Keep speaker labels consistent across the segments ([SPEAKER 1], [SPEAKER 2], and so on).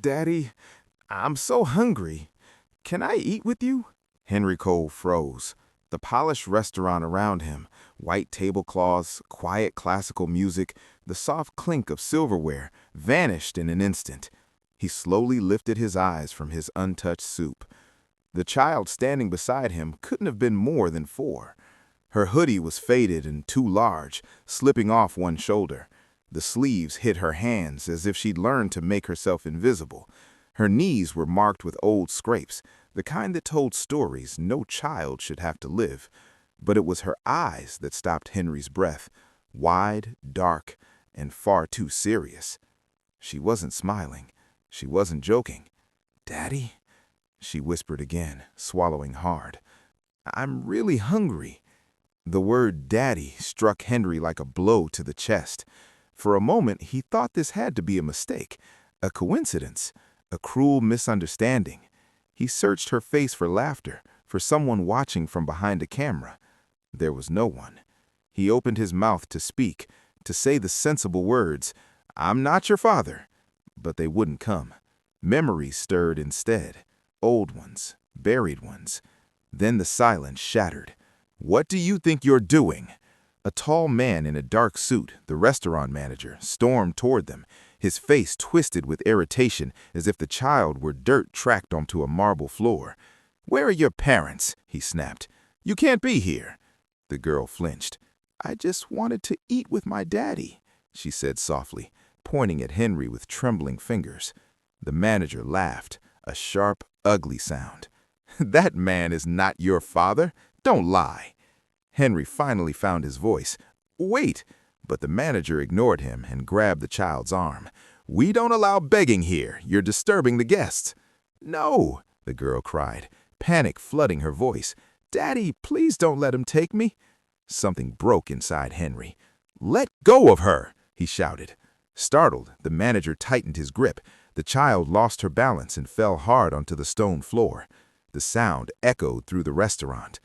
[SPEAKER 1] Daddy, I'm so hungry. Can I eat with you? Henry Cole froze. The polished restaurant around him, white tablecloths, quiet classical music, the soft clink of silverware, vanished in an instant. He slowly lifted his eyes from his untouched soup. The child standing beside him couldn't have been more than 4. Her hoodie was faded and too large, slipping off one shoulder. The sleeves hid her hands as if she'd learned to make herself invisible. Her knees were marked with old scrapes, the kind that told stories no child should have to live. But it was her eyes that stopped Henry's breath, wide, dark, and far too serious. She wasn't smiling. She wasn't joking. "Daddy?" she whispered again, swallowing hard. "I'm really hungry." The word daddy struck Henry like a blow to the chest. For a moment, he thought this had to be a mistake, a coincidence, a cruel misunderstanding. He searched her face for laughter, for someone watching from behind a camera. There was no one. He opened his mouth to speak, to say the sensible words, "I'm not your father." But they wouldn't come. Memories stirred instead, old ones, buried ones. Then the silence shattered. "What do you think you're doing?" A tall man in a dark suit, the restaurant manager, stormed toward them, his face twisted with irritation as if the child were dirt tracked onto a marble floor. "Where are your parents?" he snapped. "You can't be here." The girl flinched. "I just wanted to eat with my daddy," she said softly, pointing at Henry with trembling fingers. The manager laughed, a sharp, ugly sound. "That man is not your father. Don't lie." Henry finally found his voice. "Wait!" But the manager ignored him and grabbed the child's arm. "We don't allow begging here. You're disturbing the guests." "No!" the girl cried, panic flooding her voice. "Daddy, please don't let him take me." Something broke inside Henry. "Let go of her!" he shouted. Startled, the manager tightened his grip. The child lost her balance and fell hard onto the stone floor. The sound echoed through the restaurant.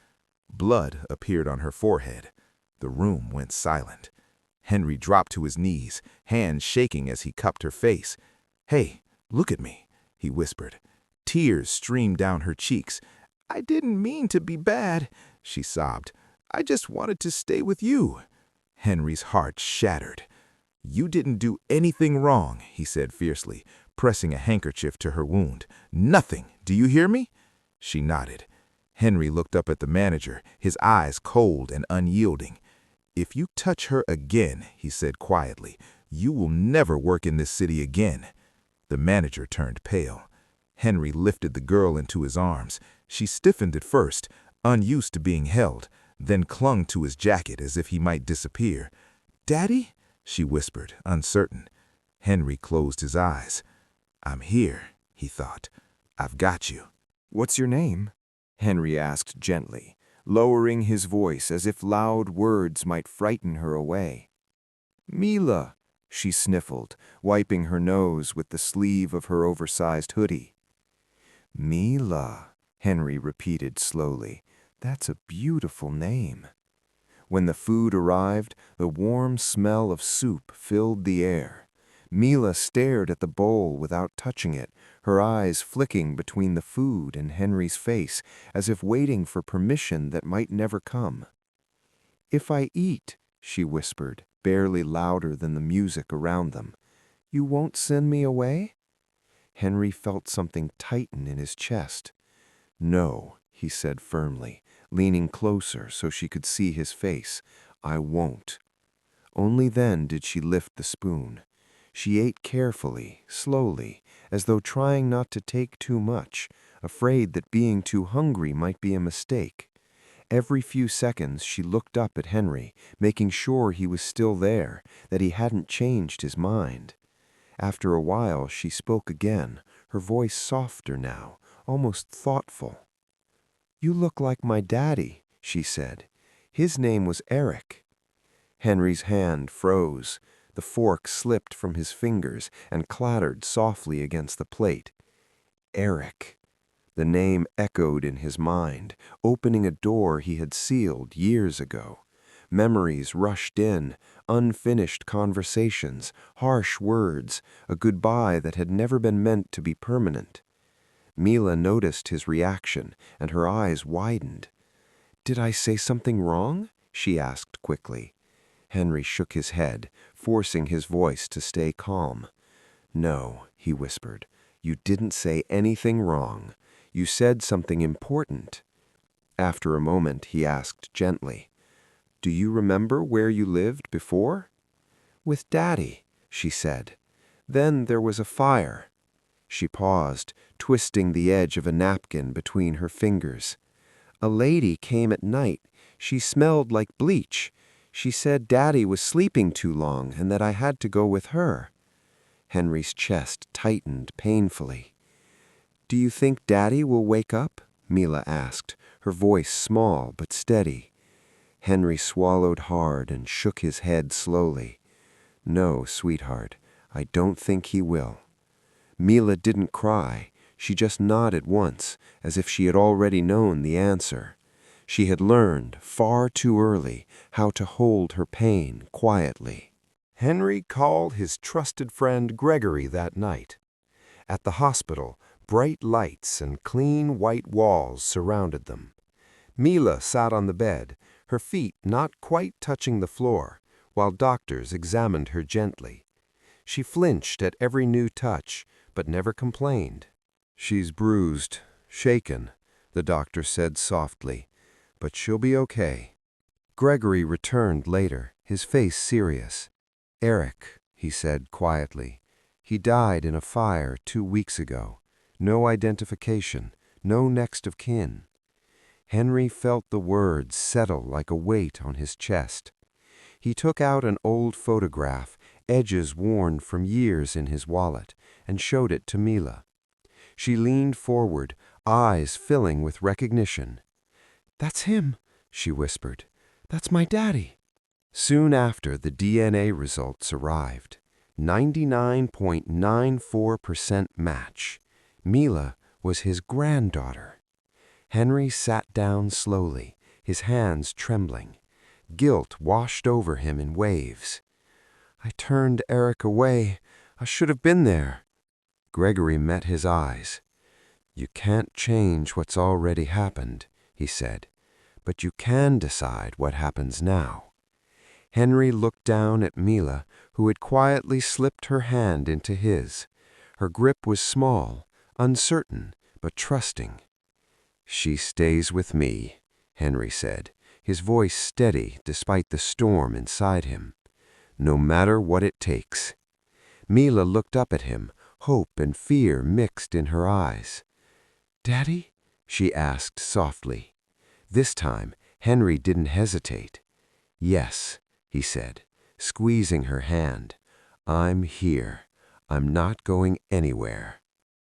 [SPEAKER 1] Blood appeared on her forehead. The room went silent. Henry dropped to his knees, hands shaking as he cupped her face. "Hey, look at me," he whispered. Tears streamed down her cheeks. "I didn't mean to be bad," she sobbed. "I just wanted to stay with you." Henry's heart shattered. "You didn't do anything wrong," he said fiercely, pressing a handkerchief to her wound. "Nothing. Do you hear me?" She nodded. Henry looked up at the manager, his eyes cold and unyielding. "If you touch her again," he said quietly, "you will never work in this city again." The manager turned pale. Henry lifted the girl into his arms. She stiffened at first, unused to being held, then clung to his jacket as if he might disappear. "Daddy?" she whispered, uncertain. Henry closed his eyes. "I'm here," he thought. "I've got you."
[SPEAKER 2] "What's your name?" Henry asked gently, lowering his voice as if loud words might frighten her away. "Mila," she sniffled, wiping her nose with the sleeve of her oversized hoodie. "Mila," Henry repeated slowly. "That's a beautiful name." When the food arrived, the warm smell of soup filled the air. Mila stared at the bowl without touching it, her eyes flicking between the food and Henry's face, as if waiting for permission that might never come. "If I eat," she whispered, barely louder than the music around them, "you won't send me away?" Henry felt something tighten in his chest. "No," he said firmly, leaning closer so she could see his face. "I won't." Only then did she lift the spoon. She ate carefully, slowly, as though trying not to take too much, afraid that being too hungry might be a mistake. Every few seconds she looked up at Henry, making sure he was still there, that he hadn't changed his mind. After a while she spoke again, her voice softer now, almost thoughtful. "You look like my daddy," she said. "His name was Eric." Henry's hand froze. The fork slipped from his fingers and clattered softly against the plate. Eric. The name echoed in his mind, opening a door he had sealed years ago. Memories rushed in, unfinished conversations, harsh words, a goodbye that had never been meant to be permanent. Mila noticed his reaction, and her eyes widened. "Did I say something wrong?" she asked quickly. Henry shook his head, forcing his voice to stay calm. "No," he whispered, "you didn't say anything wrong. You said something important." After a moment, he asked gently, "Do you remember where you lived before?" "With Daddy," she said. "Then there was a fire." She paused, twisting the edge of a napkin between her fingers. "A lady came at night. She smelled like bleach. She said Daddy was sleeping too long and that I had to go with her." Henry's chest tightened painfully. "Do you think Daddy will wake up?" Mila asked, her voice small but steady. Henry swallowed hard and shook his head slowly. "No, sweetheart, I don't think he will." Mila didn't cry. She just nodded once, as if she had already known the answer. She had learned, far too early, how to hold her pain quietly. Henry called his trusted friend Gregory that night. At the hospital, bright lights and clean white walls surrounded them. Mila sat on the bed, her feet not quite touching the floor, while doctors examined her gently. She flinched at every new touch, but never complained. "She's bruised, shaken," the doctor said softly, "but she'll be okay." Gregory returned later, his face serious. "Eric," he said quietly. "He died in a fire 2 weeks ago. No identification, no next of kin." Henry felt the words settle like a weight on his chest. He took out an old photograph, edges worn from years in his wallet, and showed it to Mila. She leaned forward, eyes filling with recognition. "That's him," she whispered. "That's my daddy." Soon after, the DNA results arrived. 99.94% match. Mila was his granddaughter. Henry sat down slowly, his hands trembling. Guilt washed over him in waves. "I turned Eric away. I should have been there." Gregory met his eyes. "You can't change what's already happened," he said, "but you can decide what happens now." Henry looked down at Mila, who had quietly slipped her hand into his. Her grip was small, uncertain, but trusting. "She stays with me," Henry said, his voice steady despite the storm inside him. "No matter what it takes." Mila looked up at him, hope and fear mixed in her eyes. "Daddy?" she asked softly. This time, Henry didn't hesitate. "Yes," he said, squeezing her hand. "I'm here. I'm not going anywhere."